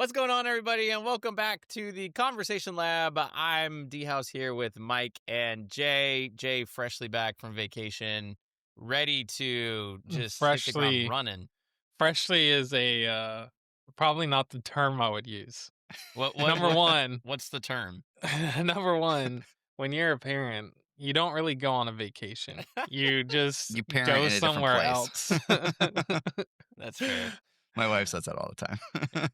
What's going on, everybody, and welcome back to the Conversation Lab. I'm D-House here with Mike and Jay. Jay, freshly back from vacation, ready to just hit the ground Freshly running. freshly is a probably not the term I would use. What? Number one, What's the term? number one, when you're a parent, you don't really go on a vacation. You just You parent go in a different somewhere place. else. That's fair. My wife says that all the time.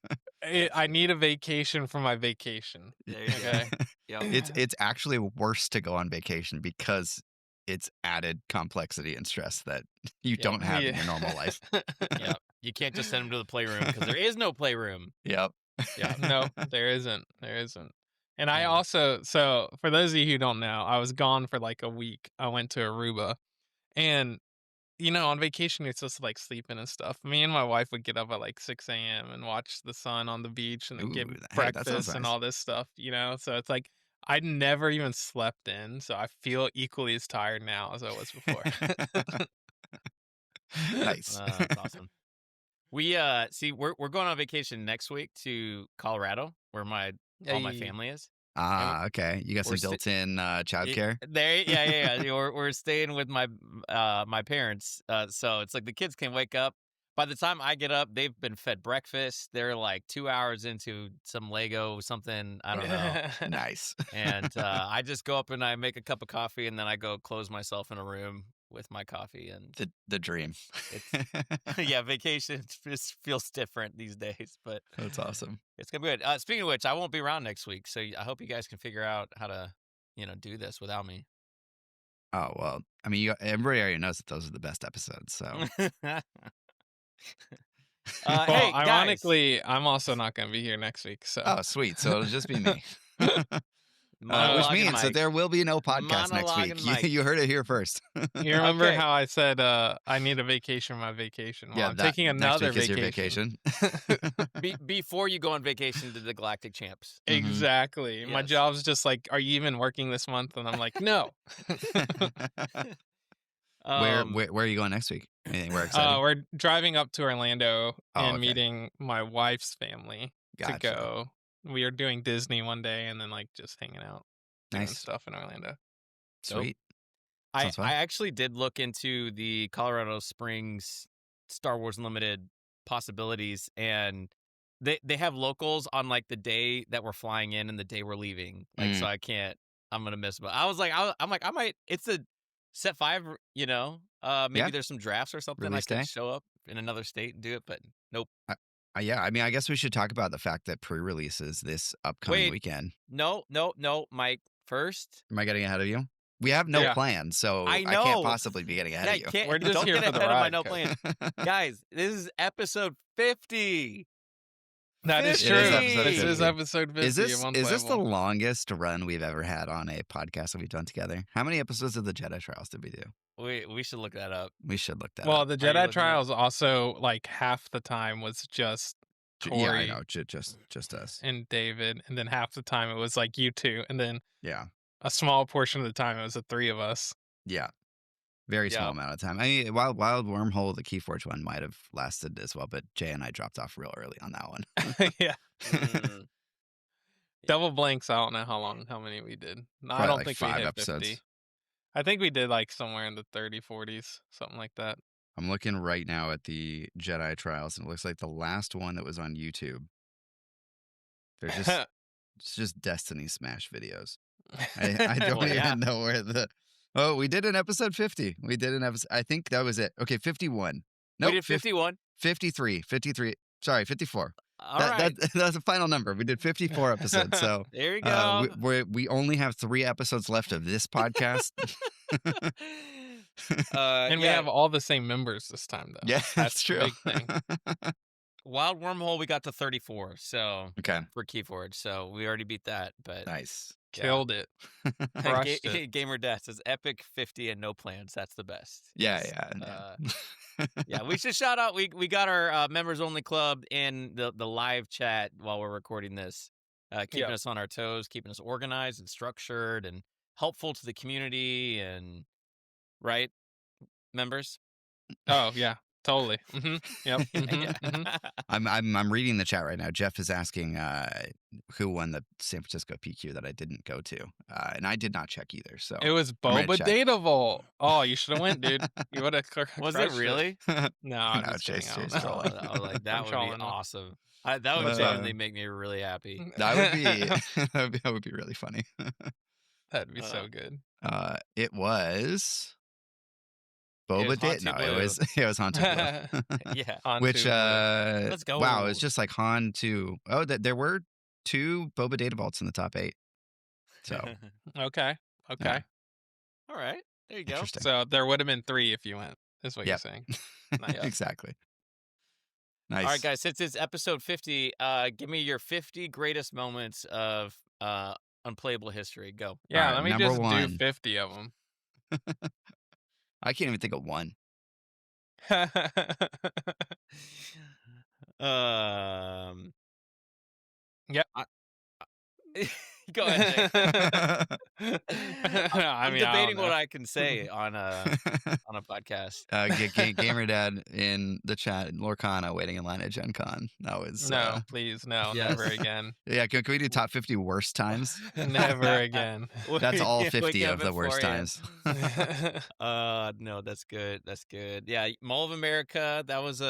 I need a vacation from my vacation. There you go. Okay. Yep. It's actually worse to go on vacation because it's added complexity and stress that you don't have in your normal life. Yep. You can't just send them to the playroom because there is no playroom. Yep. Yeah. No, there isn't. There isn't. And I Yeah. also, so for those of you who don't know, I was gone for like a week. I went to Aruba, and on vacation, you're supposed to like sleep in and stuff. Me and my wife would get up at like 6 a.m. and watch the sun on the beach and then get Ooh, hey, that sounds breakfast and nice. all this stuff, So it's like I never even slept in. So I feel equally as tired now as I was before. Nice. That's awesome. We see we're going on vacation next week to Colorado, where all my Hey. family is. Okay. You got some we're sti- built-in childcare? There, yeah. We're staying with my parents, so it's like the kids can wake up. By the time I get up, they've been fed breakfast. They're like 2 hours into some Lego something, I don't know. Nice. And I just go up and I make a cup of coffee, and then I go close myself in a room with my coffee. And The dream. yeah, vacation just feels different these days, but That's awesome. it's gonna be good. Speaking of which, I won't be around next week, so I hope you guys can figure out how to, do this without me. Oh, well, I mean, everybody already knows that those are the best episodes, so. Well, hey, guys. ironically, I'm also not going to be here next week. So. Oh, sweet. So it'll just be me. Which Monologuing means that Mike. there will be no podcast next Monologuing week. Mike. You heard it here first. You remember Okay. how I said I need a vacation from my vacation? Well, I'm taking another next week is your vacation. Before you go on vacation to the Galactic Champs. Exactly. My Yes. job's just like, are you even working this month? And I'm like, no. Where are you going next week? Anything we're excited? We're driving up to Orlando and okay. meeting my wife's family to Gotcha. go. We are doing Disney one day and then like just hanging out, doing Nice. stuff in Orlando. Sweet. I Sounds fun. actually did look into the Colorado Springs Star Wars Unlimited possibilities, and they have locals on like the day that we're flying in and the day we're leaving. Like, so I'm gonna miss. But I was like, I'm like, I might. It's a set 5, maybe Yeah. there's some drafts or something. Release I could day. show up in another state and do it, but nope. Yeah, I mean, I guess we should talk about the fact that pre-release is this upcoming weekend. No, Mike. First, Am I getting ahead of you? We have no Yeah. plan, so I I can't know. possibly be getting ahead of you. We're just don't here get for the ahead of my ride, no Coach. plan. Guys, this is episode 50. That is 50. true. It is episode This is 50. episode 50 Is this of the Unplayable. longest run we've ever had on a podcast that we've done together? How many episodes of the Jedi Trials did we do? We should look that up. We should look that Well, up. the Are you Jedi looking Trials also like half the time was just Tori Yeah, I know. Just us. and David, and then half the time it was like you two, and then Yeah. a small portion of the time it was the three of us. Yeah. Very small Yeah. amount of time. I mean, Wild Wormhole, the Keyforge one might have lasted as well, but Jay and I dropped off real early on that one. Yeah. Mm. Double blanks. I don't know how many we did. No, I Probably don't like think 5 we hit episodes. 50. I think we did like somewhere in the 30, 40s, something like that. I'm looking right now at the Jedi Trials, and it looks like the last one that was on YouTube. They're just it's just Destiny Smash videos. I don't Well, yeah. even know where the. Oh, we did an episode 50. We did an episode. I think that was it. Okay, 51. No, we did 51. 53. 53. Sorry, 54. All right. That's the final number. We did 54 episodes. So there you go. we only have 3 episodes left of this podcast. And we have all the same members this time, though. Yeah, that's the true. big thing. Wild Wormhole, we got to 34. So Okay, for Keyforge, so we already beat that. But nice. Killed it. Crushed it. Gamer Death says epic 50 and no plans. That's the best. Yeah, Yes. Yeah, we should shout out. We got our members only club in the live chat while we're recording this, keeping us on our toes, keeping us organized and structured and helpful to the community. And right, members. Oh yeah, Totally. Yep. Yeah. I'm reading the chat right now. Jeff is asking who won the San Francisco PQ that I didn't go to, and I did not check either. So It was I'm ready to Boba check. Data Vault. Oh, you should have went, dude. You would have Was it crushed it. really? No, I'm No, just kidding. Chase I don't Chase know. trolling. I was like, that I'm would be trolling. awesome. That would Uh, genuinely make me really happy. That would be that would be really funny. That'd be Uh, so good. It was was Boba did Hantu no, it Blue. was Hantu Blue. Yeah. Which Hantu Let's go. wow, it's just like Han to there were 2 Boba Data vaults in the top 8. So Blue. Okay. yeah, All right. There you go. interesting. So there would have been 3 if you went. Is what Yep. you're saying. Nice. Exactly. All right, Nice. guys, since it's episode 50, give me your 50 greatest moments of Unplayable history. Go. Yeah, Alright, let me number just do 1. 50 of them. I can't even think of one. Yep. Go ahead, Jake. I I'm mean, I don't debating what know. I can say on a podcast. Gamer Dad in the chat, Lorcana waiting in line at Gen Con. That was No, please, no, Yes. never again. yeah. Can we do top 50 worst times? Never again. That's all Waking 50 up of the at worst 4 a.m. times. No, that's good. That's good. Yeah, Mall of America. That was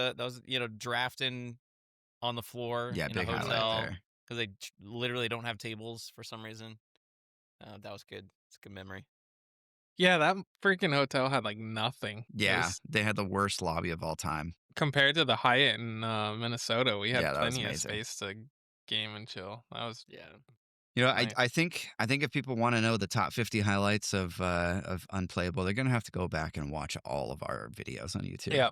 drafting on the floor Yeah, in a big highlight hotel there. because they literally don't have tables for some reason. That was good. It's a good memory. Yeah, that freaking hotel had like nothing. It Yeah, was- they had the worst lobby of all time. compared to the Hyatt in Minnesota, we had Yeah, that was plenty of amazing. space to game and chill. That was Yeah. You know, Nice. I think if people want to know the top 50 highlights of Unplayable, they're gonna have to go back and watch all of our videos on YouTube. yeah.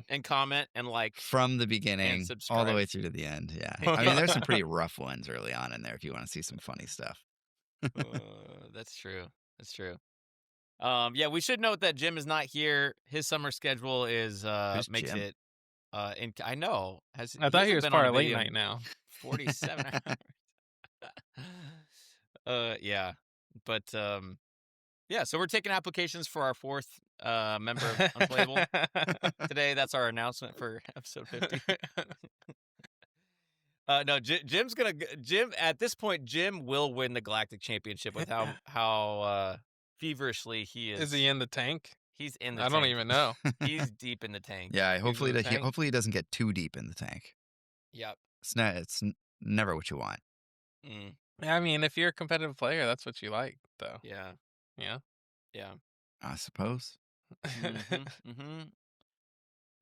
And comment and like. From the beginning all the way subscribe. through to the end. Yeah. I mean, there's some pretty rough ones early on in there if you want to see some funny stuff. That's true. That's true. Yeah, we should note that Jim is not here. His summer schedule is Who's makes Jim? it. I know. I thought he hasn't was been part on a of late video night in now. 47 hours. Yeah, but yeah. So we're taking applications for our 4th member of Unplayable today. That's our announcement for episode 50. No, Jim's gonna Jim at this point. Jim will win the Galactic Championship with how feverishly he is. Is he in the tank? He's in the I tank. don't even know. He's deep in the tank. Yeah, hopefully in the tank? hopefully he doesn't get too deep in the tank. Yep. It's never what you want. Mm, Yeah, I mean, if you're a competitive player, that's what you like, though. yeah. Yeah. Yeah. I suppose. Mm-hmm.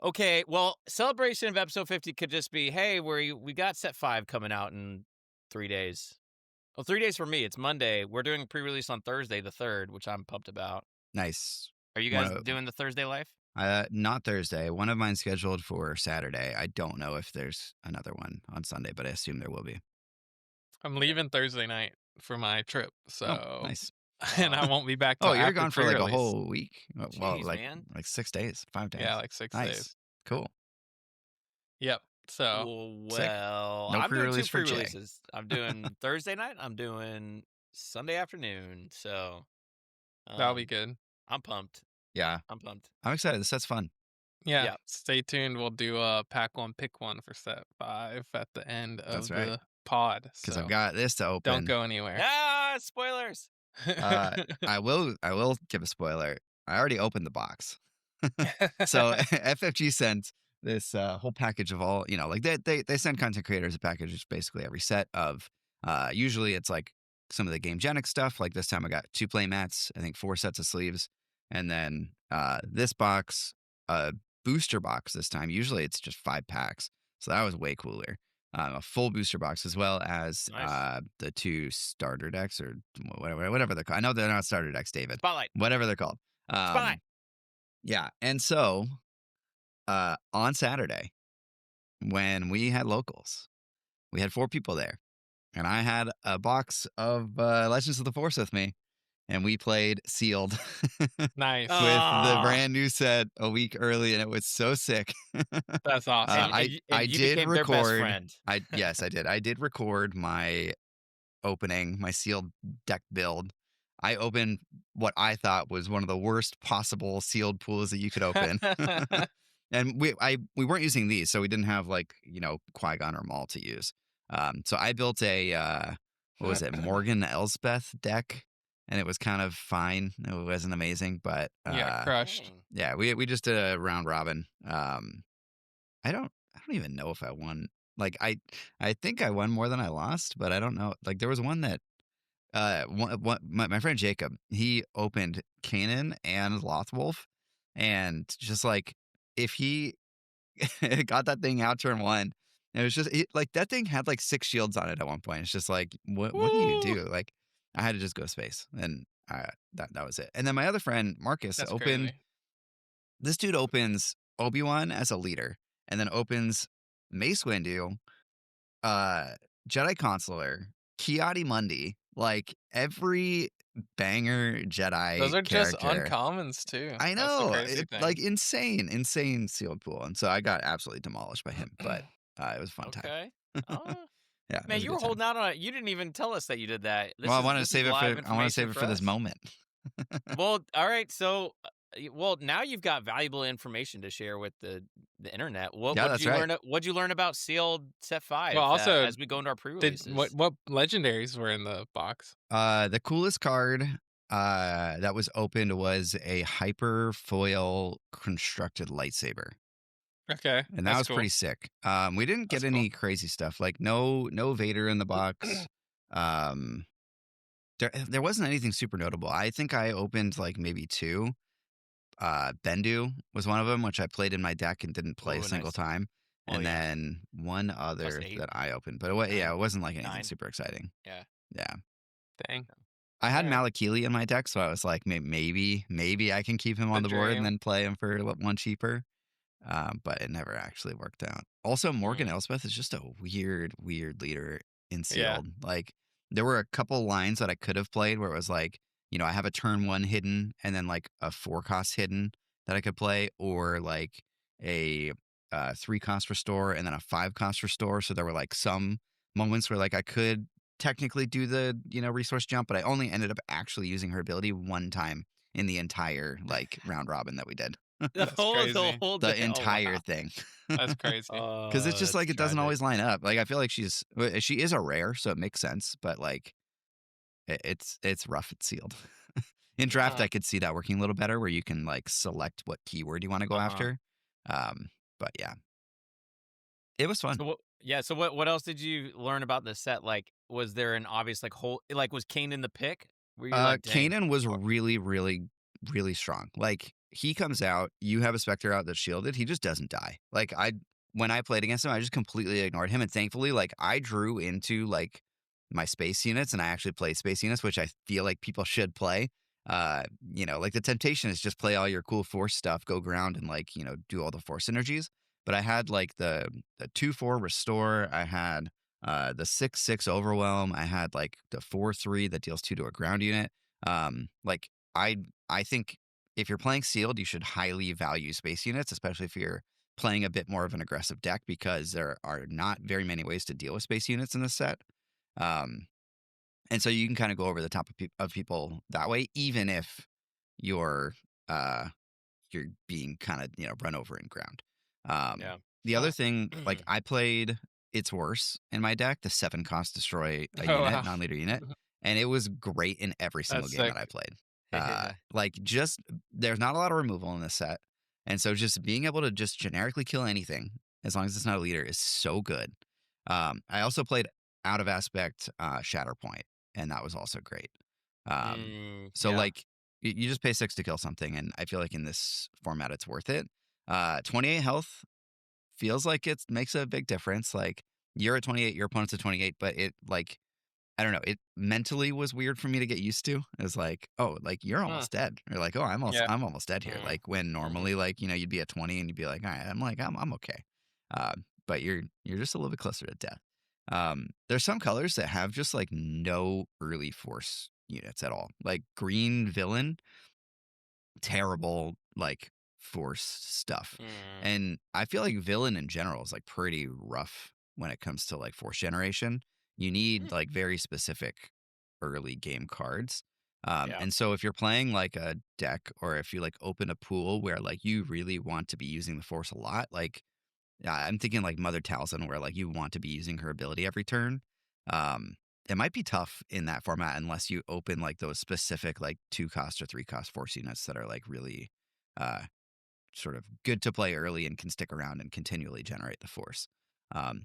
Okay, well, celebration of episode 50 could just be, hey, we got set 5 coming out in 3 days. Well, 3 days for me. It's Monday. We're doing pre-release on Thursday, the 3rd, which I'm pumped about. Nice. Are you guys doing the Thursday life? Not Thursday. One of mine scheduled for Saturday. I don't know if there's another one on Sunday, but I assume there will be. I'm leaving Thursday night for my trip, so Oh, nice. and I won't be back till Oh, you're after gone for like a pre-release. whole week. Well, Jeez, like man. 6 days, 5 days. Yeah, like 6 nice. days. Cool. Yep. So Sick. Well, No I'm doing 2 pre-release for Jay. pre-releases. I'm doing Thursday night. I'm doing Sunday afternoon. So that'll be good. I'm pumped. Yeah, I'm pumped. I'm excited. This set's fun. Yeah, Yeah. stay tuned. We'll do a pack 1, pick 1 for set 5 at the end of That's right. the pod. Because So I've got this to open. don't go anywhere. Ah, spoilers. I will give a spoiler. I already opened the box. So FFG sent this whole package of all, like they send content creators a package, which basically every set of usually it's like some of the game genic stuff. Like this time I got 2 play mats, I think 4 sets of sleeves, and then this box, booster box this time. Usually it's just 5 packs, so that was way cooler. A full booster box, as well as Nice. the 2 starter decks, or whatever they're called. I know they're not starter decks, David. Spotlight. Whatever they're called. Spotlight. Yeah, and so on Saturday, when we had locals, we had 4 people there, and I had a box of Legends of the Force with me, and we played Sealed Nice. with the Ah. brand new set a week early, and it was so sick. That's awesome. I you did became their best record. friend. Yes, I did. I did record my opening, my Sealed deck build. I opened what I thought was one of the worst possible sealed pools that you could open. And we weren't using these, so we didn't have like Qui-Gon or Maul to use. So I built a what was it, Morgan Elsbeth deck, and it was kind of fine. It wasn't amazing, but Yeah, crushed. yeah, we just did a round robin. I don't even know if I won. Like I think I won more than I lost, but I don't know. Like there was one that my friend Jacob, he opened Kanan and Lothwolf, and just like if he got that thing out turn one, and it was just like that thing had like 6 shields on it at one point. It's just like what do you Woo! do? Like I had to just go space, and that was it. And then my other friend Marcus That's opened. crazy. This dude opens Obi-Wan as a leader, and then opens Mace Windu, uh, Jedi Consular, Kiadi Mundi, like every banger Those Jedi are just character. uncommons too. I That's the know, crazy thing. like insane sealed pool, and so I got absolutely demolished by him, but it was a fun time. Okay. Oh, Yeah, it man, was a you were good time. holding out on it. You didn't even tell us that you did that. Well, I wanted to This is save it for live information for this us. moment. Well, all right. So, well, now you've got valuable information to share with the internet. Yeah, What did that's you right. learn? What did you learn about sealed set Well, 5 also, as we go into our did pre-releases? what legendaries were in the box? The coolest card that was opened was a hyper foil constructed lightsaber. Okay, And that that's was cool. pretty sick. We didn't get That's cool. any crazy stuff, like no Vader in the box. Um, there wasn't anything super notable. I think I opened like maybe 2. Bendu was one of them, which I played in my deck and didn't play a Ooh, single nice. time. Oh And yeah, then one plus other 8, that I opened, but nine, it wasn't like anything 9. super exciting. Yeah. Yeah, Dang. I had All right. Malakili in my deck, so I was like, maybe I can keep him The on the board and dream. then play him for one cheaper. But it never actually worked out. Also, Morgan Mm. Elspeth is just a weird leader in Yeah. sealed. Like there were a couple lines that I could have played where it was like, I have a turn 1 hidden and then like a 4-cost hidden that I could play, or like a 3-cost restore and then a 5-cost restore. So there were like some moments where like I could technically do the resource jump, but I only ended up actually using her ability one time in the entire like round robin that we did. That's crazy. The whole The day. Oh entire wow. thing. That's crazy. Because it's just like That's it doesn't tragic. always line up. Like I feel like she is a rare, so it makes sense, but like it's rough. It's sealed. In draft, Huh. I could see that working a little better, where you can like select what keyword you want to go Uh-huh. after. But yeah, it was fun. So what? Yeah. So what else did you learn about the set? Like, was there an obvious like whole like was Kanan the pick? Were you like, dang? Kanan was really strong. Like he comes out, you have a Spectre out that's shielded, he just doesn't die. Like when I played against him, I just completely ignored him, and thankfully, like I drew into like my space units, and I actually played space units, which I feel like people should play. Like the temptation is just play all your cool force stuff, go ground, and like do all the force synergies. But I had like the 2/4 restore, I had the 6/6 overwhelm. I had like the 4/3 that deals 2 to a ground unit. Like I think if you're playing sealed, you should highly value space units, especially if you're playing a bit more of an aggressive deck, because there are not very many ways to deal with space units in this set. Um, and so you can kind of go over the top of people that way, even if you're uh, you're being kind of run over in ground. Um, Yeah. the other Huh. thing, like I played It's Worse in my deck, the 7-cost destroy a Oh unit, wow. non-leader unit, and it was great in every single That's game sick. that I played. Yeah. Like just there's not a lot of removal in this set, and so just being able to just generically kill anything as long as it's not a leader is so good. I also played Out of Aspect Shatterpoint, and that was also great. So Yeah. like you just pay 6 to kill something, and I feel like in this format it's worth it. 28 health feels like it makes a big difference. Like you're at 28, your opponent's at 28, but it like I don't know, it mentally was weird for me to get used to. It was like, oh, like you're Hmm. almost dead. Or like, oh, Yeah. I'm almost dead here. Mm. Like when normally like, you'd be at 20 and you'd be like, all right, I'm okay. But you're just a little bit closer to death. There's some colors that have just like no early force units at all. Like green villain, terrible like force stuff. Mm. And I feel like villain in general is like pretty rough when it comes to like force generation. You need like very specific early game cards. Yeah. And so if you're playing like a deck, or if you like open a pool where like you really want to be using the force a lot, like yeah, I'm thinking like Mother Talzin, where like you want to be using her ability every turn. Um, it might be tough in that format unless you open like those specific like 2 cost or 3 cost force units that are like really uh sort of good to play early and can stick around and continually generate the force.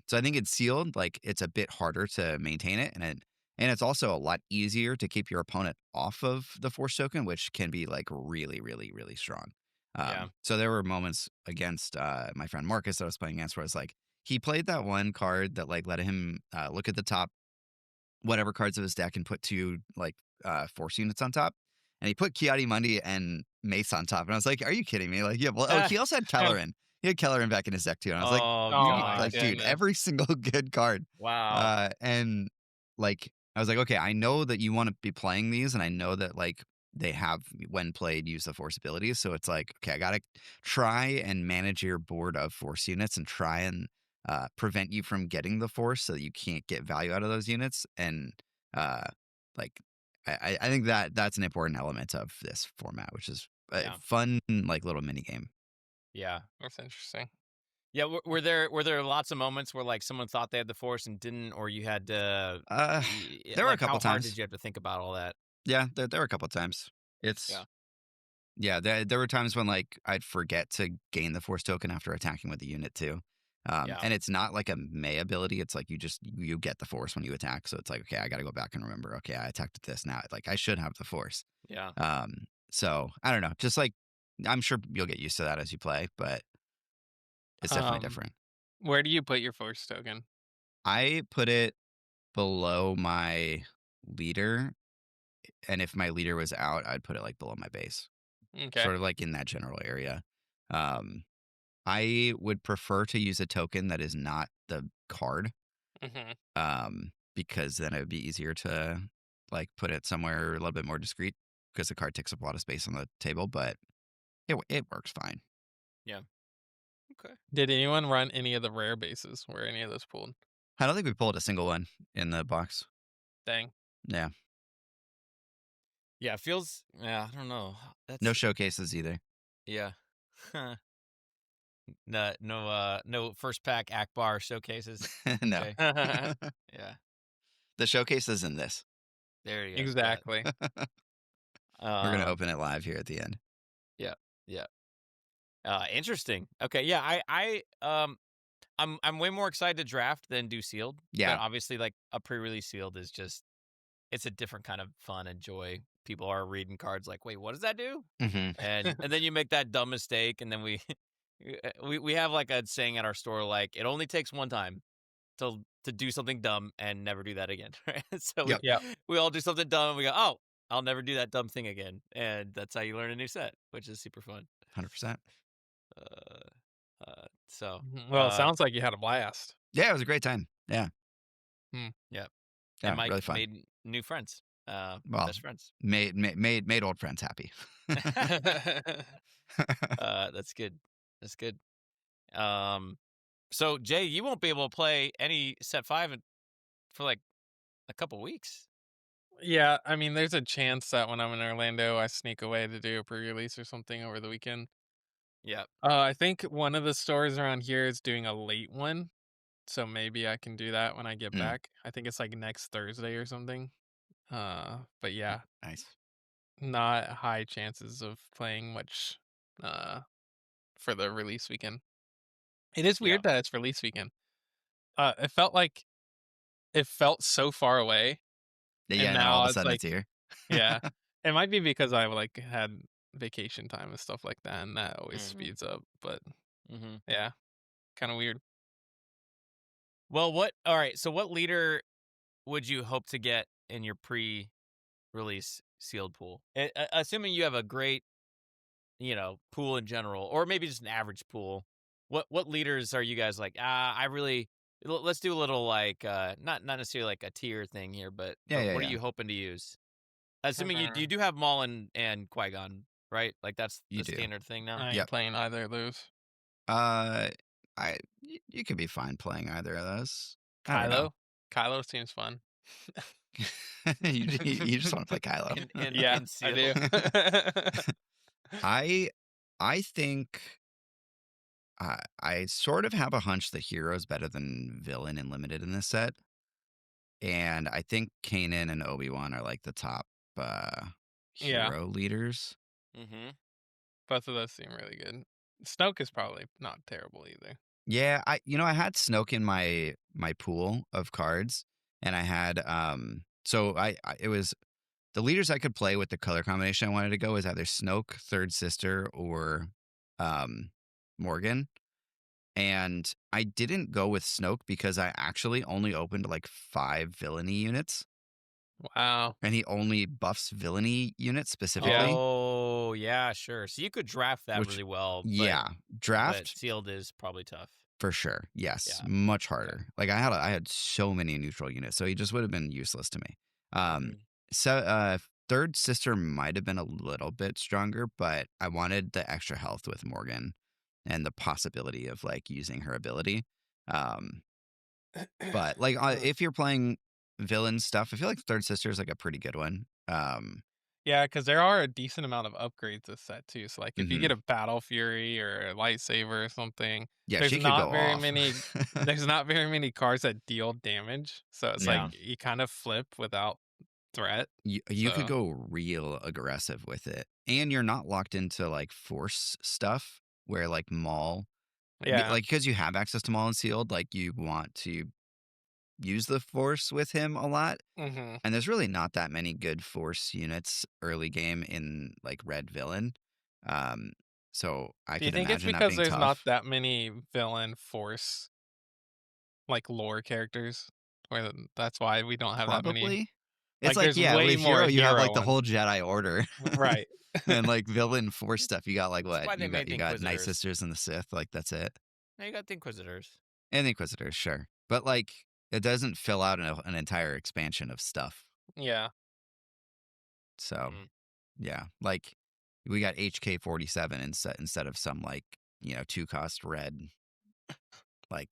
So I think it's sealed. Like it's a bit harder to maintain it, and it's also a lot easier to keep your opponent off of the force token, which can be like really, really, really strong. Yeah. So there were moments against my friend Marcus that I was playing against where it's like he played that one card that like let him look at the top whatever cards of his deck and put 2 like force units on top. And he put Kiadi Mundi and Mace on top. And I was like, are you kidding me? Like, yeah, well, oh, he also had Kellerin. He had Kellerin back in his deck too. And I was like, Oh Oh my like, dude, gosh. goodness. every single good card. Wow. And like, I was like, okay, I know that you want to be playing these, and I know that like they have, when played, use the force abilities. So it's like, okay, I gotta try and manage your board of force units and try and prevent you from getting the force so that you can't get value out of those units. And uh, like, I think that that's an important element of this format, which is a Yeah. fun like little mini game. Yeah. That's interesting. Yeah. Were there lots of moments where like someone thought they had the force and didn't, or you had to There were a like couple how hard times. did you have to think about all that? Yeah, there were a couple times. Yeah. It's Yeah, there were times when like I'd forget to gain the force token after attacking with the unit too. Yeah. And it's not like a May ability. It's like you get the force when you attack. So it's like, okay, I got to go back and remember. Okay, I attacked with this now. Like I should have the force. Yeah. So I don't know. Just like I'm sure you'll get used to that as you play, but it's definitely Um, different. where do you put your force token? I put it below my leader, and if my leader was out, I'd put it like below my base, Okay. sort of like in that general area. Um, I would prefer to use a token that is not the card, Hmm. because then it would be easier to like put it somewhere a little bit more discreet because the card takes up a lot of space on the table, but it works fine. Yeah. Okay. Did anyone run any of the rare bases? Were any of those pulled? I don't think we pulled a single one in the box. Dang. Yeah, Yeah. It feels. Yeah. I don't know. no That's. showcases either. Yeah. No. No. No first pack Akbar showcases. No, Okay. Yeah. the showcase is in this. There you go. Yeah. Exactly. We're gonna Um. open it live here at the end. Yeah. Yeah. Interesting. Okay. Yeah. I'm way more excited to draft than do sealed. Yeah. But obviously, like a pre-release sealed is just it's a different kind of fun and joy. People are reading cards like, wait, what does that do? Hmm. And then you make that dumb mistake, and then we we have like a saying at our store like it only takes one time to do something dumb and never do that again. Right? So we Yep. Yep. we all do something dumb and we go, oh, I'll never do that dumb thing again, and that's how you learn a new set, which is super fun. 100%. Uh, so Well, it sounds like you had a blast. Yeah, it was a great time. Yeah. Hmm. yeah, and Yeah, Mike really fun. made new friends, Well, best friends. made old friends happy. That's good. That's good. Um, so Jay, you won't be able to play any set five for like a couple weeks. Yeah, I mean, there's a chance that when I'm in Orlando, I sneak away to do a pre-release or something over the weekend. Yeah. I think one of the stores around here is doing a late one, so maybe I can do that when I get Mm, back. I think it's like next Thursday or something. But yeah, nice. not high chances of playing much uh for the release weekend. It is Yeah. weird that it's release weekend. It felt like it felt so far away, and Yeah, now all of now a it's sudden like, it's here. yeah, it might be because I like had vacation time and stuff like that, and that always Mm-hmm. speeds up. But Mm-hmm. yeah, kind of weird. Well, what? All right. So, what leader would you hope to get in your pre-release sealed pool? Assuming you have a great, pool in general, or maybe just an average pool. What leaders are you guys like? I really let's do a little like not necessarily like a tier thing here, but Yeah, yeah, what are yeah. you hoping to use? Assuming you Mhm. do have Maul and Qui-Gon, right? Like that's You the do. standard thing now. I ain't Yep. playing either of those. Uh, you could be fine playing either of those. I don't know. Kylo, Kylo seems fun. You just want to play Kylo. Yeah, in I do. sealed. I I think I sort of have a hunch the hero's better than villain in limited in this set, and I think Kanan and Obi-Wan are like the top uh, Yeah, hero leaders. Mm-hmm. both of those seem really good. Snoke is probably not terrible either. Yeah, I had Snoke in my pool of cards, and I had so I it was the leaders I could play with the color combination I wanted to go is either Snoke, Third Sister, or um Morgan. And I didn't go with Snoke because I actually only opened like 5 villainy units, Wow. and he only buffs villainy units Yeah. specifically. Oh, yeah, sure. So you could draft that Which, really well, yeah, but draft sealed is probably tough. for sure. Yes, Yeah. much Okay. harder. Like I had so many neutral units, so he just would have been useless to me. Um, Mm-hmm. so Third Sister might have been a little bit stronger, but I wanted the extra health with Morgan and the possibility of like using her ability. Um, but like if you're playing villain stuff, I feel like Third Sister is like a pretty good one. Yeah, because there are a decent amount of upgrades this set too. So like if you get Mhm. a Battle Fury or a lightsaber or something, Yeah, there's she could not go very off. many there's not very many cards that deal damage. So it's like Yeah. Mhm. you kind of flip without threat. You could So go real aggressive with it, and you're not locked into like force stuff where like Maul, yeah. like because you have access to Maul and Sealed, like you want to use the force with him a lot. Hmm. And there's really not that many good force units early game in like Red Villain. Um, so I Do you could think it's imagine that because being there's not tough. that many villain force like lore characters? That's why we don't have that many. Probably. It's Like like, there's yeah, way with more Hero, you have like hero the ones. whole Jedi Order. Right. And like villain force stuff, you got like That's what? why they made the You got Night Inquisitors. Sisters and the Sith, like that's it. Now you got the Inquisitors. And the Inquisitors, sure. But like it doesn't fill out an entire expansion of stuff. Yeah. So Mm. yeah, like we got HK-47 instead of some like, 2 cost red. Like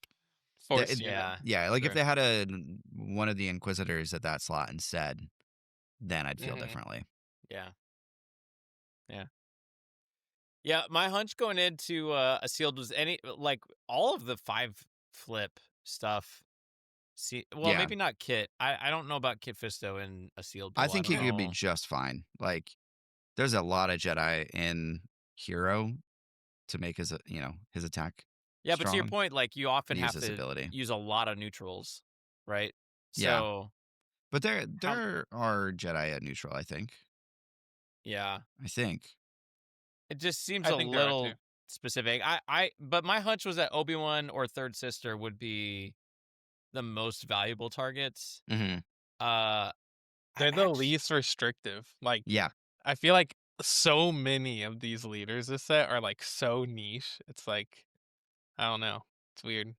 Force unit. Yeah. yeah, like if Sure. they had one of the Inquisitors at that slot instead, then I'd feel Hmm. differently. Yeah. Yeah. Yeah. My hunch going into a sealed was like all of the 5 flip stuff. See, well, Yeah, maybe not Kit. I don't know about Kit Fisto in a sealed I pool. I think don't he could be know. just fine. Like there's a lot of Jedi in Hero to make his attack Yeah, but to your strong. point, like you often Use have his to ability. use a lot of neutrals, right? Yeah, So but there how? there are Jedi at neutral. I think. Yeah, I think. it just seems I a think there are too. little specific. But my hunch was that Obi-Wan or Third Sister would be the most valuable targets. Hmm. Uh, I They're the actually, least restrictive. Like Yeah, I feel like so many of these leaders this set are like so niche. It's like I don't know. It's weird.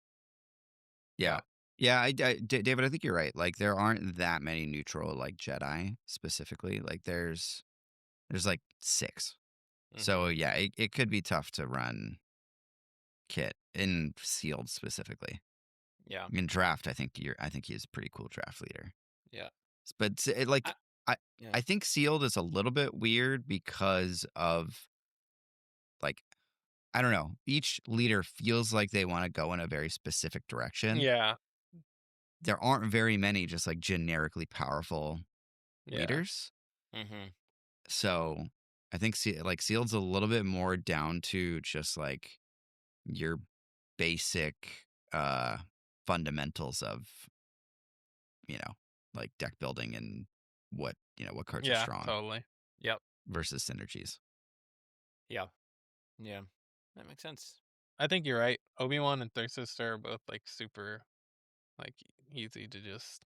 yeah, yeah. David, I think you're right. Like there aren't that many neutral like Jedi specifically. Like there's like 6. So hmm yeah, it could be tough to run Kit in sealed specifically. yeah, In draft, I think he's a pretty cool draft leader. yeah, But I, I yeah, I think sealed is a little bit weird because of like I don't know. Each leader feels like they want to go in a very specific direction. Yeah. There aren't very many just like generically powerful Yeah. leaders. hmm So I think like sealed's a little bit more down to just like your basic uh fundamentals of, you know, like deck building and what cards are Yeah. strong Totally. yep, versus synergies. yeah, yeah. That makes sense. I think you're right. Obi-Wan and Third Sister are both like super like easy to just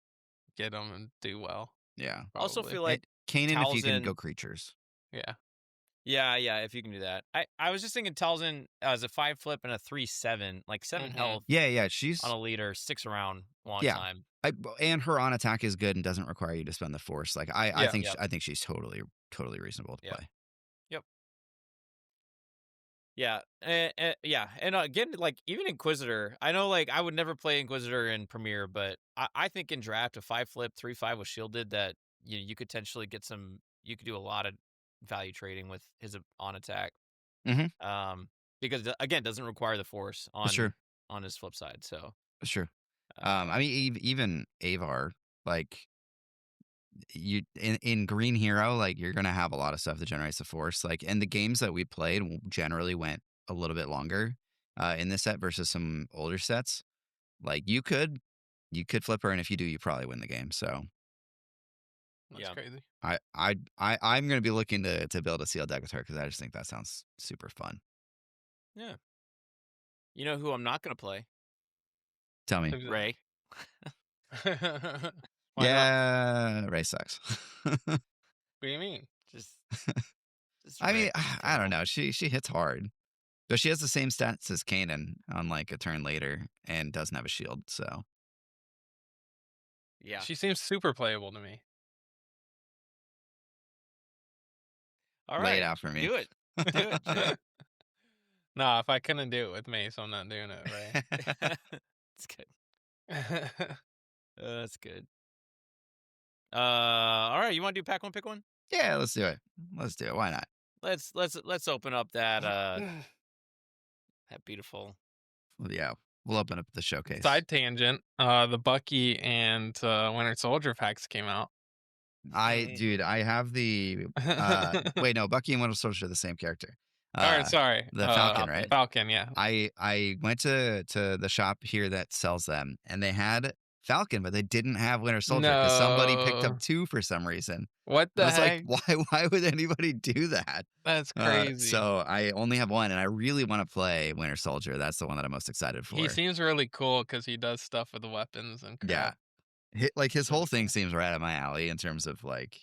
get them and do well. Yeah. Also Probably. feel like And Kanan if you can Talzin. go creatures. Yeah. Yeah, yeah. If you can do that, I was just thinking Talzin as a 5 flip and a 3/7, like 7 health Hmm. Yeah, on she's a leader, sticks around a long yeah. time. And her on attack is good and doesn't require you to spend the force. Like Yeah. Yep, I think she's totally reasonable to yep, play. yep. Yeah, yeah, and again, like even Inquisitor, I know like I would never play Inquisitor in Premiere, but I think in draft a 5 flip 3/5 was shielded that you could potentially get some. You could do a lot of value trading with his on attack, Mm-hmm. um, because again doesn't require the force That's true. on his flip side. So That's true. I um, mean, even Avar, like you in Green Hero, like you're gonna have a lot of stuff that generates the force. Like, and the games that we played generally went a little bit longer in this set versus some older sets. Like you could flip her, and if you do, you probably win the game. So That's yeah, crazy. I'm gonna be looking to build a seal deck with her because I just think that sounds super fun. yeah. You know who I'm not gonna play? Tell me. Who's Ray. that? Why not? Yeah, Ray sucks. What do you mean? Just just I mean, Ray. Just I don't terrible. know. She hits hard, but she has the same stats as Kanan on like a turn later and doesn't have a shield. So Yeah. She seems super playable to me. All lay it right. out for me. Do it. Do it, Jay. Nah, if I couldn't do it with Mace, I'm not doing it, Ray. It's good. That's good. All right. You want to do pack one, pick one? Yeah, let's do it. Let's do it. Why not? Let's open up that beautiful. Well, yeah, we'll open up the showcase. Side tangent. The Bucky and Winter Soldier packs came out. Dude, I have the wait, no, Bucky and Winter Soldier are the same character. Sorry. The Falcon, right? Falcon, yeah. I went to the shop here that sells them, and they had Falcon, but they didn't have Winter Soldier because somebody picked up No. 2 for some reason. What And I the was like, heck? why would anybody do that? That's crazy. So I only have 1, and I really want to play Winter Soldier. That's the one that I'm most excited for. He seems really cool because he does stuff with the weapons and Yeah, crap. his Really whole thing cool. seems right up my alley in terms of like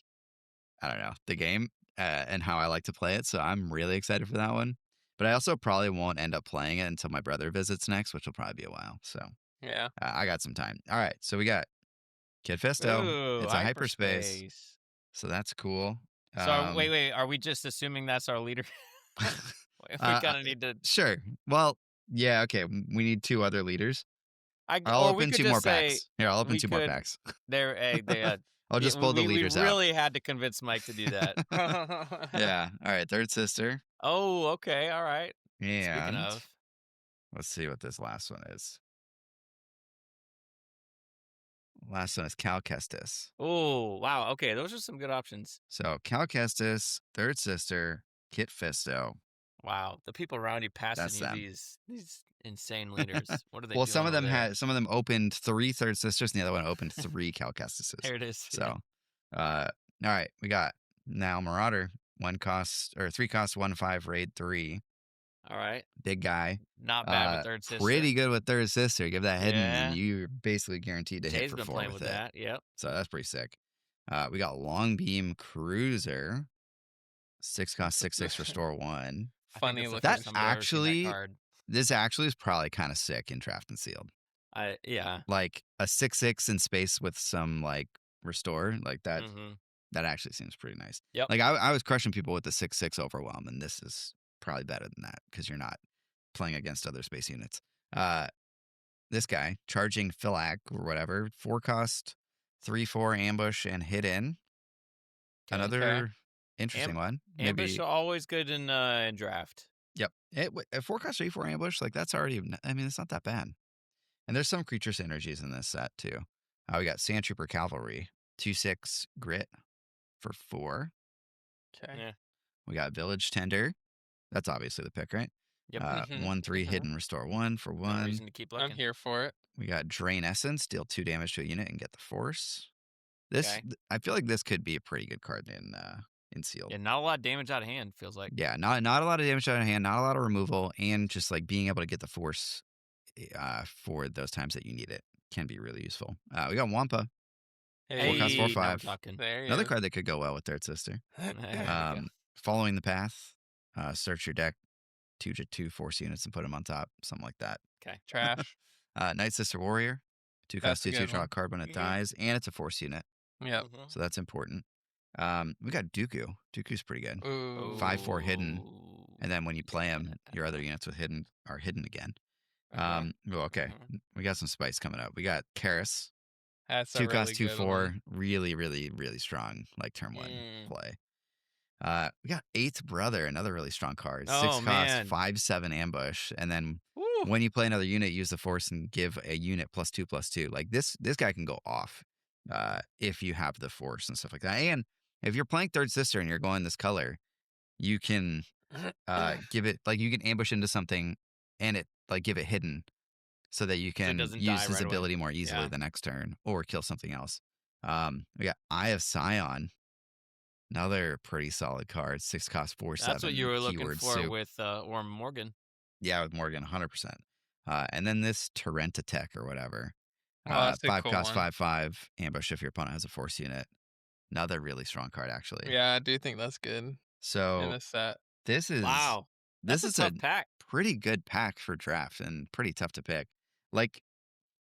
I don't know the game and how I like to play it. So I'm really excited for that one. But I also probably won't end up playing it until my brother visits next, which will probably be a while. So Yeah. I got some time. All right, so we got Kid Fisto. Ooh, It's a hyperspace, hyperspace. so that's cool. So wait. Are we just assuming that's our leader? We kind of need to. Sure. Well, yeah, okay. We need 2 other leaders. I'll Or we open could 2 more just say packs. Here, I'll open we 2 more could. packs. They. I'll Yeah, just pull the we leaders out. really had to convince Mike to do that. Yeah. All right. Third sister. Oh, okay. All right. Speaking And of, let's see what this last one is. Last one is Cal Kestis. oh wow. Okay, those are some good options. So Cal Kestis, third sister, Kit Fisto. Wow, the people around you passing That's you them. these insane leaders. What are they Well, doing over there? some of them opened 3 third sisters, and the other one opened 3 Cal Kestises. There it is. So, all right, we got now Marauder, 3 cost, 1/5 raid 3. All right, Big guy. not bad with third sister. Pretty good with third sister. Give that hidden, Yeah. and you're basically guaranteed to hit Jay's for been 4 playing with with it. that. Yep. So that's pretty sick. We got Long Beam Cruiser, 6 cost 6/6 restore 1. Funny I think looking. that's the first time I've ever seen that card. This actually is probably kind of sick in draft and sealed. Yeah. Like a 6/6 in space with some like restore, like that. Mm-hmm. That actually seems pretty nice. Yep. Like I was crushing people with the 6/6 overwhelm, and this is probably better than that because you're not playing against other space units. This guy charging Philac or whatever, 4 cost, 3/4 ambush and hidden. Okay. Another interesting one. Ambush Maybe. are always good in draft. Yep. A 4 cost 3/4 ambush, like that's already. I mean, it's not that bad. And there's some creature synergies in this set too. We got Sand Trooper Cavalry, 2/6 grit for 4. Okay. Yeah. We got Village Tender. That's obviously the pick, right? Yep. 1/3 hidden restore 1 for No 1. reason to keep looking. I'm here for it. We got Drain Essence, deal 2 damage to a unit and get the force. Okay. I feel like this could be a pretty good card in sealed. Yeah, not a lot of damage out of hand. Feels like. Yeah, not a lot of damage out of hand, not a lot of removal, and just like being able to get the force for those times that you need it can be really useful. We got Wampa, 4 cost 4/5. Now we're talking. There Another card that could go well with third sister. There we go. Following the path, search your deck, 2/2 force units and put them on top, something like that. Okay. Trash. Night Sister Warrior, 2 cost That's a 2/2 good draw a one. card when it Mhm. dies, and it's a force unit, Yep. Mhm. so that's important. We got Dooku. Dooku's pretty good. Ooh. 5/4 hidden. Ooh. and then when you play them, your other units with hidden are hidden again. Okay, we got some spice coming up. We got Karis, That's a 2 really cost, 2 good 4, one. really, really, really strong like turn 1 play. We got Eighth Brother, another really strong card. 6 Oh, cost, man. 5/7 ambush, and then Woo. when you play another unit, use the force and give a unit +2/+2. Like this guy can go off if you have the force and stuff like that. And if you're playing Third Sister and you're going this color, you can give it like you can ambush into something and it like give it hidden so that you So it can doesn't use die his right away. ability more easily Yeah. the next turn or kill something else. We got Eye of Scion. Another pretty solid card. 6 cost, 4/7. That's what you were looking Keyword for soup. with Orm Morgan. Yeah, with Morgan, 100%. And then this Torrent Tech or whatever. Oh, that's a 5 cool cost, one. 5/5. Ambush if your opponent has a force unit. Another really strong card, actually. Yeah, I do think that's good in So a set. this is Wow. That's a tough pack. pretty good pack for draft and pretty tough to pick. Like,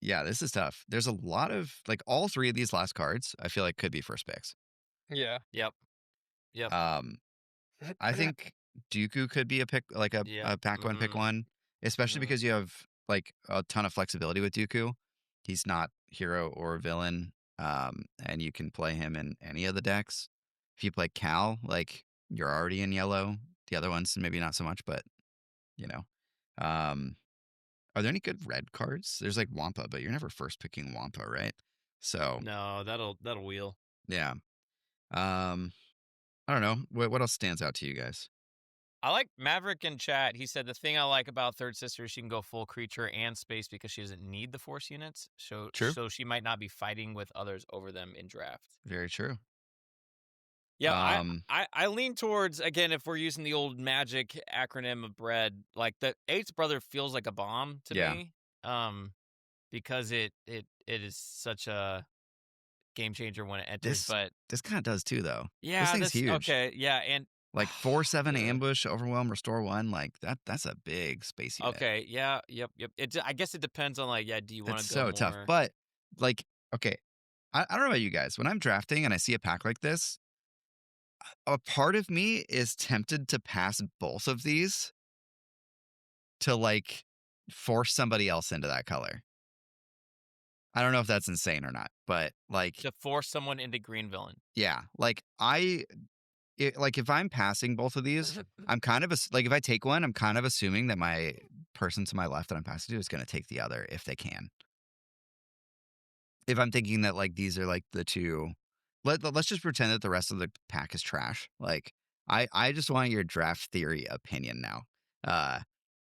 yeah, this is tough. There's a lot of like all 3 of these last cards. I feel like could be first picks. Yeah. Yep. Yep. I think Dooku could be a pick, like a Yep. pack one, pick one, especially because you have like a ton of flexibility with Dooku. He's not hero or villain, and you can play him in any of the decks. If you play Cal, like you're already in yellow. The other ones maybe not so much, but you know. Are there any good red cards? There's like Wampa, but you're never first picking Wampa, right? So No, that'll wheel. yeah. I don't know. What else stands out to you guys? I like Maverick in chat. He said the thing I like about Third Sister is she can go full creature and space because she doesn't need the force units. So True. so she might not be fighting with others over them in draft. Very true. Yeah, I lean towards, again, if we're using the old magic acronym of bread, like the Eighth Brother feels like a bomb to Yeah. me. Because it is such a game changer when it enters. But This kind of does too, though. This yeah, thing's that's huge. okay. Yeah, and Like 4/7 yeah. ambush, overwhelm, restore 1. Like that's a big space unit. Okay, yeah, yep. I guess it depends on like, do you want It's to go so tough. more? But like, okay, I don't know about you guys. When I'm drafting and I see a pack like this, a part of me is tempted to pass both of these to like force somebody else into that color. I don't know if that's insane or not, but like, To force someone into green villain. yeah, like if I'm passing both of these, I'm kind of like if I take one, I'm kind of assuming that my person to my left that I'm passing to is going to take the other if they can. If I'm thinking that like these are like the two, let's just pretend that the rest of the pack is trash. Like I just want your draft theory opinion now.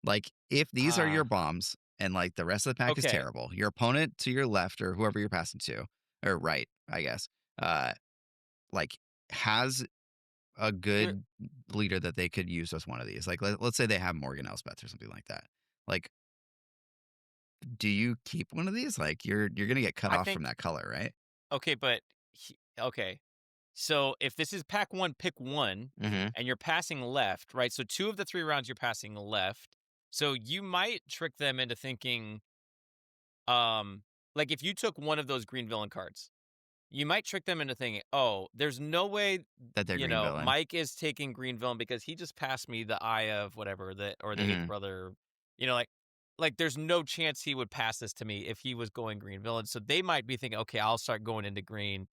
Like if these are your bombs and like the rest of the pack is Okay. terrible, your opponent to your left or whoever you're passing to or right, I guess, like has a good leader that they could use as one of these. Like let's say they have Morgan Elspeth or something like that. Like, do you keep one of these? Like you're gonna get cut I off think from that color, right? okay, but okay. So if this is pack one, pick one, Mm-hmm. and you're passing left, right? So 2 of the 3 rounds you're passing left. So you might trick them into thinking, like if you took one of those green villain cards, you might trick them into thinking, oh, there's no way, That they're green villain. Mike is taking green villain because he just passed me the Eye of whatever or the Eighth Brother. Like there's no chance he would pass this to me if he was going green villain. So they might be thinking, okay, I'll start going into green.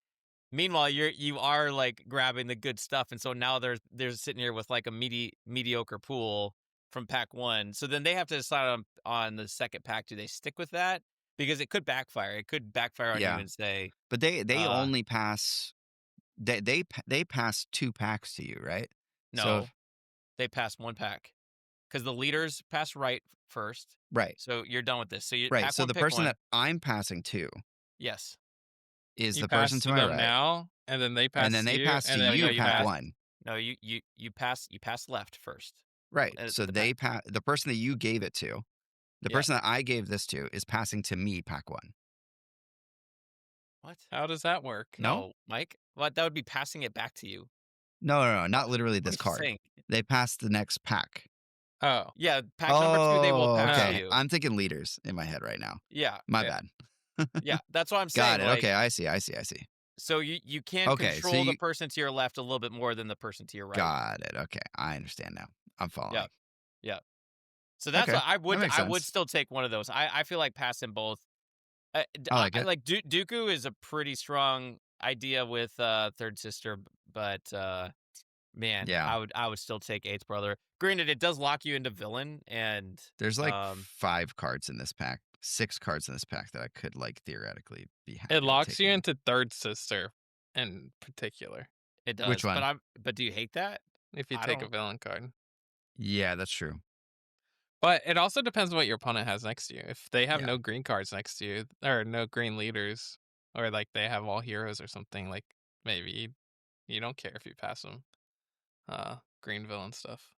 Meanwhile, you are like grabbing the good stuff, and so now they're sitting here with like a mediocre pool from pack one. So then they have to decide on the second pack. Do they stick with that? Because it could backfire. It could backfire on you and say, but they only pass they pass 2 packs to you, right? no, So they pass 1 pack because the leaders pass right first. right. So you're done with this. So you Right. pack So one, the pick person one. that I'm passing to Yes. is You the pass person to to my them right. now, and then they pass And then to they you, pass and to then you you pack pass. 1. No, you pass left first. Right. at So the they pack. the person that you gave it to, the Yeah. person that I gave this to is passing to me pack 1. What? How does that work? No? Mike. What? That would be passing it back to you. No, not literally What this are you card. saying? They pass the next pack. Oh, Yeah, pack number 2 they will pass okay. to you. I'm thinking leaders in my head right now. Yeah. My yeah. bad. Yeah, that's what I'm saying. Got it. Like, Okay, I see. so you can Okay, so control the you- person to your left a little bit more than the person to your right. Got it. Okay, I understand now. I'm following. Yep. Yep. So that's Okay, what that makes I would sense. still take one of those. I feel like passing both. I like it. Like Dooku is a pretty strong idea with third sister, but man, Yeah, I would still take eighth brother. Granted, it does lock you into villain, and there's like um 5 cards in this pack, 6 cards in this pack that I could like theoretically be It happy with locks you taking. into third sister in particular it Which does. one? But do you hate that? if you I take a don't. villain card. Yeah, that's true. But it also depends what your opponent has next to you. If they have Yeah. no green cards next to you, or no green leaders, or like they have all heroes or something, like maybe you don't care if you pass them green villain stuff.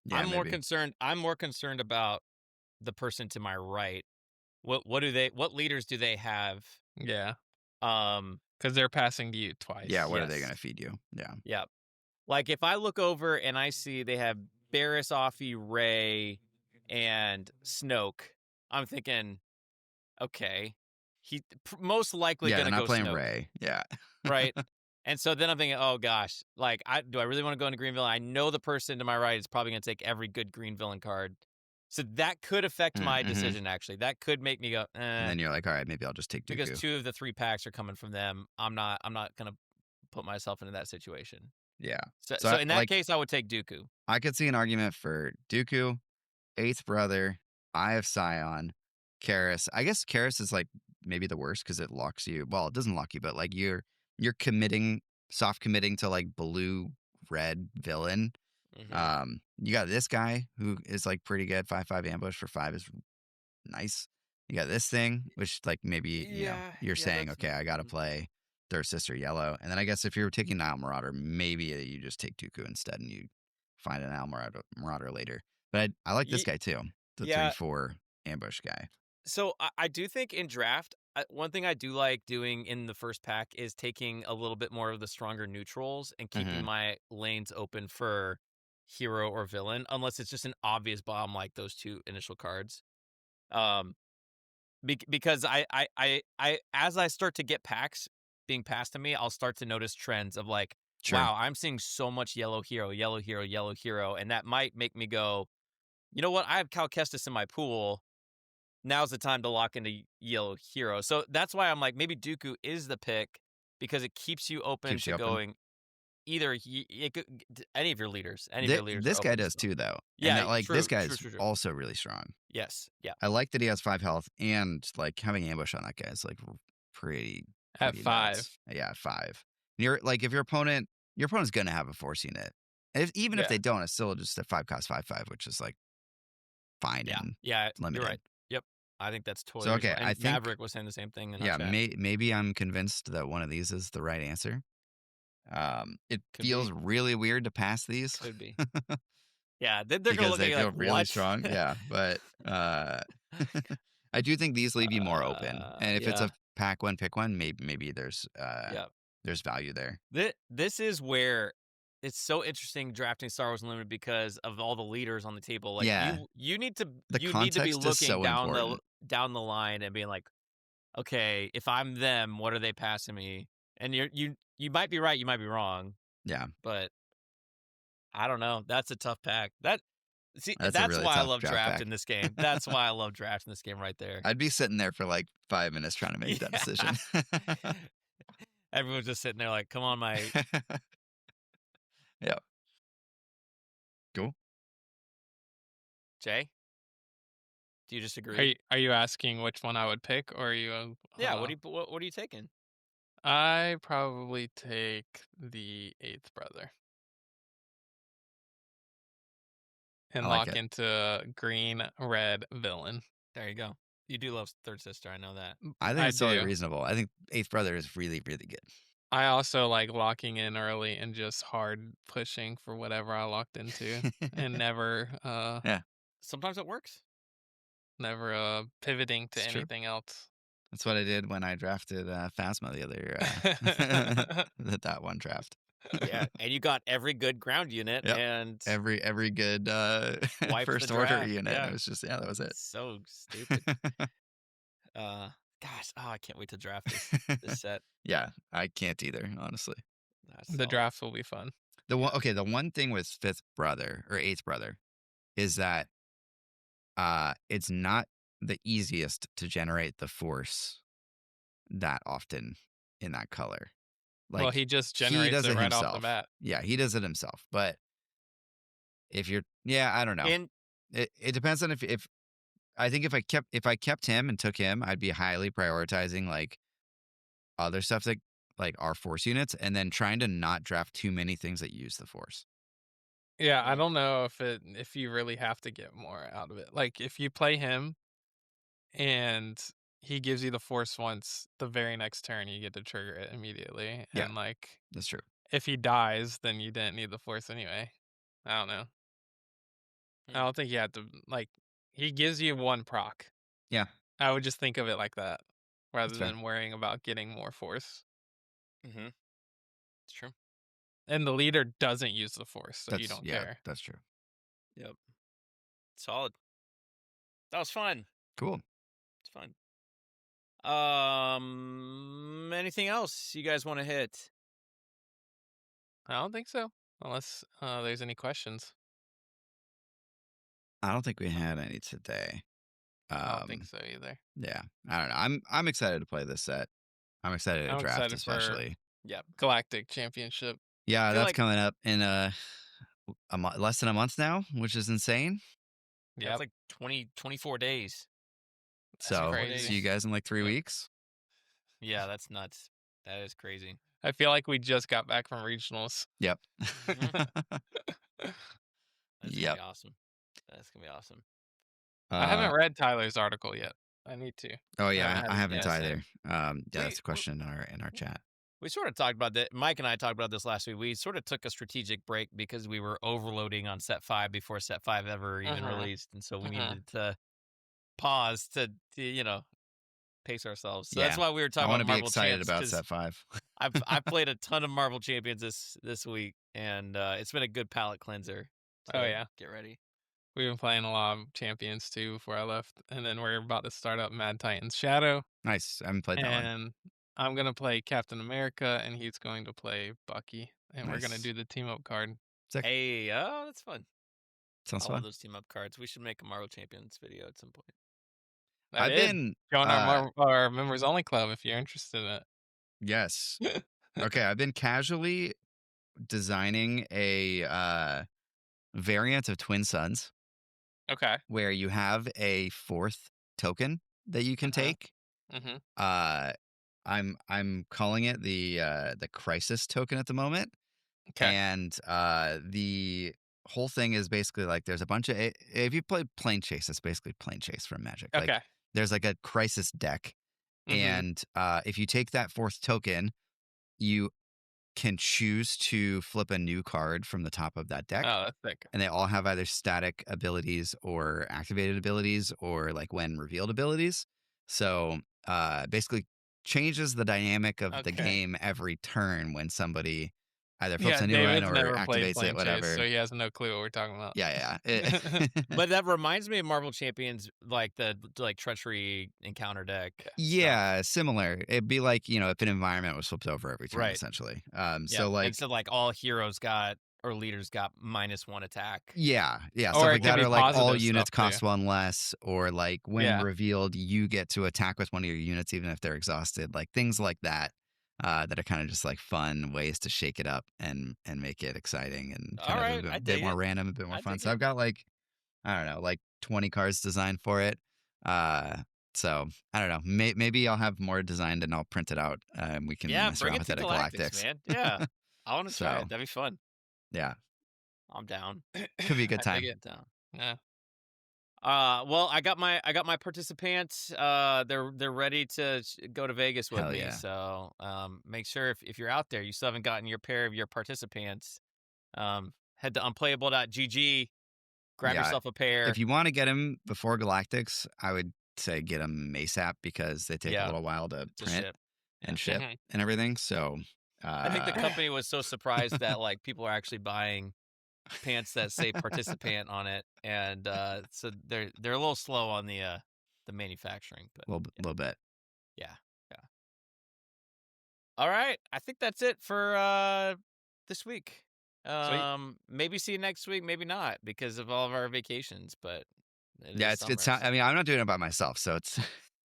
Yeah, maybe. I'm more concerned about the person to my right. What leaders do they have? Yeah, Um, because they're passing to you Yeah, twice. what are they yes. gonna feed you? Yeah. Yeah. Like if I look over and I see they have Barriss, Offie, Ray, and Snoke, I'm thinking, okay, most likely Yeah, they're gonna not go playing Snoke, Ray. Yeah. right? And so then I'm thinking, oh gosh, like do I really want to go into green villain? I know the person to my right is probably gonna take every good green villain card, so that could affect my Mm-hmm. decision. Actually, that could make me go, And then you're like, all right, maybe I'll just take because Dooku. 2 of the 3 packs are coming from them. I'm not gonna put myself into that situation. Yeah. So So in I, that like case, I would take Dooku. I could see an argument for Dooku, Eighth Brother, Eye of Scion, Karis. I guess Karis is like maybe the worst because it locks you. Well, it doesn't lock you, but like you're committing, soft committing to like blue red villain. Hmm. You got this guy who is like pretty good. 5/5 ambush for 5 is nice. You got this thing, which like maybe Yeah, you're yeah, saying, that's okay, I gotta play Third Sister Yellow, and then I guess if you're taking Nile Marauder, maybe you just take Dooku instead, and you find an Nile Marauder later. But I like this Ye- guy too, the yeah. 3/4 ambush guy. So I do think in draft, one thing I do like doing in the first pack is taking a little bit more of the stronger neutrals and keeping Hmm. my lanes open for hero or villain, unless it's just an obvious bomb like those 2 initial cards. Um, because as I start to get packs being passed to me, I'll start to notice trends of like, Sure. wow, I'm seeing so much yellow hero, yellow hero, yellow hero, and that might make me go, you know what? I have Cal Kestis in my pool. Now's the time to lock into yellow hero. So that's why I'm like, maybe Dooku is the pick because it keeps you open Keeps you to open. going either any of your leaders. Any of your leaders are This guy open does still. too, though, and Yeah, that like this true, guy true, is true, true. also really strong. Yes, yeah, I like that he has 5 health, and like having ambush on that guy is like pretty At pretty 5. nuts. Yeah, 5. You're like if your opponent's gonna have a force unit. Even if yeah, they don't, it's still just a 5 cost 5/5, which is like fine yeah, and yeah. You're limited. right. Yep, I think that's So totally okay, reasonable. I And think Maverick was saying the same thing in our yeah, chat. maybe I'm convinced that one of these is the right answer. It Could feels be, really weird to pass these could be. Yeah, they're gonna because look at they you feel like, really what? strong. Yeah, but I do think these leave you more open. And if it's Yeah, a pack one, pick one, maybe yeah. there's value there. This is where it's so interesting drafting Star Wars Unlimited because of all the leaders on the table. Like Yeah, the you need to be context is looking so important. down the line and being like, okay, if I'm them, what are they passing me? And you might be right, you might be wrong, Yeah, but I don't know. That's a tough pack. that's a That's really why I tough love draft pack. drafting this game. That's why I love drafting this game right there. I'd be sitting there for like 5 minutes trying to make that Yeah. decision. Everyone's just sitting there like, come on, my Yeah, cool. Jay. Do you just Are agree? you asking which one I would pick, or are you? Yeah. What are you taking? I probably take the eighth brother I and like lock it. into a green red villain. There you go. You do love Third Sister. I know that. I think I it's totally do. reasonable. I think Eighth Brother is really, really good. I also like locking in early and just hard pushing for whatever I locked into, and Yeah, Sometimes it works. never pivoting to it's true. anything else. That's what I did when I drafted Phasma the other that one draft. Yeah, and you got every good ground unit Yep. and Every good wiped the first order draft. unit. It Yeah, was just that was it. so stupid. Gosh, oh, I can't wait to draft this set. Yeah, I can't either, honestly. That's The all. draft will be fun. The one thing with Fifth Brother or Eighth Brother is that it's not the easiest to generate the force that often in that color. Well, Like he just he generates does it it right off the himself. bat. Yeah, he does it himself. But if you're, yeah, I don't know. And It depends on if I think if I kept him and took him, I'd be highly prioritizing like other stuff like our force units, and then trying to not draft too many things that use the force. Yeah, I Mm. don't know if you really have to get more out of it. Like if you play him and he gives you the force once, the very next turn you get to trigger it immediately. Yeah, And like that's true. if he dies, then you didn't need the force anyway. I don't know. I Hmm. don't think you have to like he gives you one proc. Yeah, I would just think of it like that rather that's fair. than worrying about getting more force. Mm-hmm. It's true. And the leader doesn't use the force, so you don't care. That's true. Yep. Solid. That was fun. Cool. It's fun. Anything else you guys want to hit? I don't think so. Unless there's any questions. I don't think we had any today. I don't think Um, so either. yeah, I don't know. I'm excited to play this set. I'm excited to I'm draft, excited for especially. Yep. Galactic Championship. Yeah, Feel that's like coming up in less than a month now, which is insane. that's Yep. like 24 days. That's So 24 see you crazy. days. guys in like 3 weeks. Yeah, that's nuts. That is crazy. I feel like we just got back from regionals. Yep. Hmm. That's gonna be Yep. awesome. That's gonna be awesome. I haven't Uh, read Tyler's article yet. I need to. oh I haven't yeah, had I a haven't Yeah, chance. same. either. Yeah, that's a We question in our chat. we sort of talked about that. Mike and I talked about this last week. We sort of took a strategic break because we were overloading on set 5 before set 5 ever even Mhm. released, and so we Mhm. needed to pause to pace ourselves. So that's Yeah, why we were I talking want about to be Marvel excited Champs about because set 5. I've played a ton of Marvel Champions this week, and it's been a good palate cleanser Oh to yeah. get ready. We've been playing a lot of champions too before I left. And then we're about to start up Mad Titans Shadow. Nice. I haven't played that one. And I'm gonna play Captain America and he's going to play Bucky. And we're gonna Nice. do the team up card. Sick. Hey, oh, that's fun. Sounds I love fun. those team up cards. We should make a Marvel Champions video at some point. I I've did. been Join our members only club if you're interested in yes. it. Okay, I've been casually designing a variant of Twin Suns Okay. where you have a fourth token that you can Uh-huh. take. Mm-hmm. Uh I'm calling it the crisis token at the moment. Okay. And the whole thing is basically like there's a bunch of if you play Plane Chase, it's basically Plane Chase from Magic. Like Okay. there's like a crisis deck, Mm-hmm. and if you take that fourth token, you can choose to flip a new card from the top of that deck, Oh, that's sick. and they all have either static abilities or activated abilities or like when revealed abilities. So basically changes the dynamic of the Okay. game every turn when somebody either flips Yeah, a new one David's or never played activates it, Plane Chase, whatever. so he has no clue what we're talking about. Yeah, But that reminds me of Marvel Champions, like the like treachery encounter deck Yeah. stuff. Yeah, similar. It'd be like, if an environment was flipped over every turn, Right. essentially. Yeah. So And like, so like all heroes got or leaders got -1 attack. yeah, stuff Or it like can that, be or like all positive units stuff too. cost one less, or like when Yeah. revealed, you get to attack with one of your units even if they're exhausted, like things like that. That are kind of just like fun ways to shake it up and make it exciting and All kind of a right, I bit dig more it. random, a bit more I fun. dig So it. I've got like, I don't know, like 20 cards designed for it. Uh, so I don't know. Maybe I'll have more designed and I'll print it out and we can Yeah, mess bring around it with to it at Galactics, Galactics. man. Yeah. I want to try So it. That'd be fun. yeah, I'm down. could be a good I dig time. it. I'm down. Yeah. Well, I got my participants. They're ready to go to Vegas with Hell me. yeah. So, make sure if you're out there, you still haven't gotten your pair of your participants. Head to unplayable.gg, grab Yeah. yourself a pair. If you want to get him before Galactics, I would say get him ASAP because they take a Yeah, little while to to print ship. Yeah. and ship Mhm. and everything. So, I think the uh, company was so surprised that like people are actually buying pants that say participant on it, and so they're a little slow on the manufacturing, but little bit. yeah, yeah. All right, I think that's it for this week. Sweet. Maybe see you next week, maybe not because of all of our vacations, but it Yeah, is it's summer. I mean, I'm not doing it by myself, so it's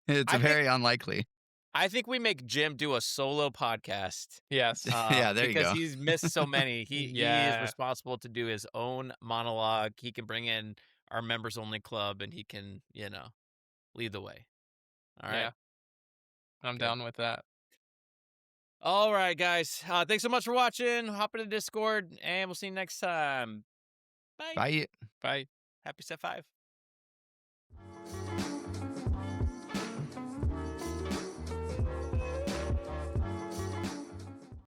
it's I think very unlikely. I think we make Jim do a solo podcast. Yes. Yeah, there you Because go. he's missed so many. He is Yeah. responsible to do his own monologue. He can bring in our members only club and he can, lead the way. All right. Yeah. I'm Good. down with that. All right, guys. Thanks so much for watching. Hop into Discord and we'll see you next time. Bye. Bye. Bye. Happy Set 5.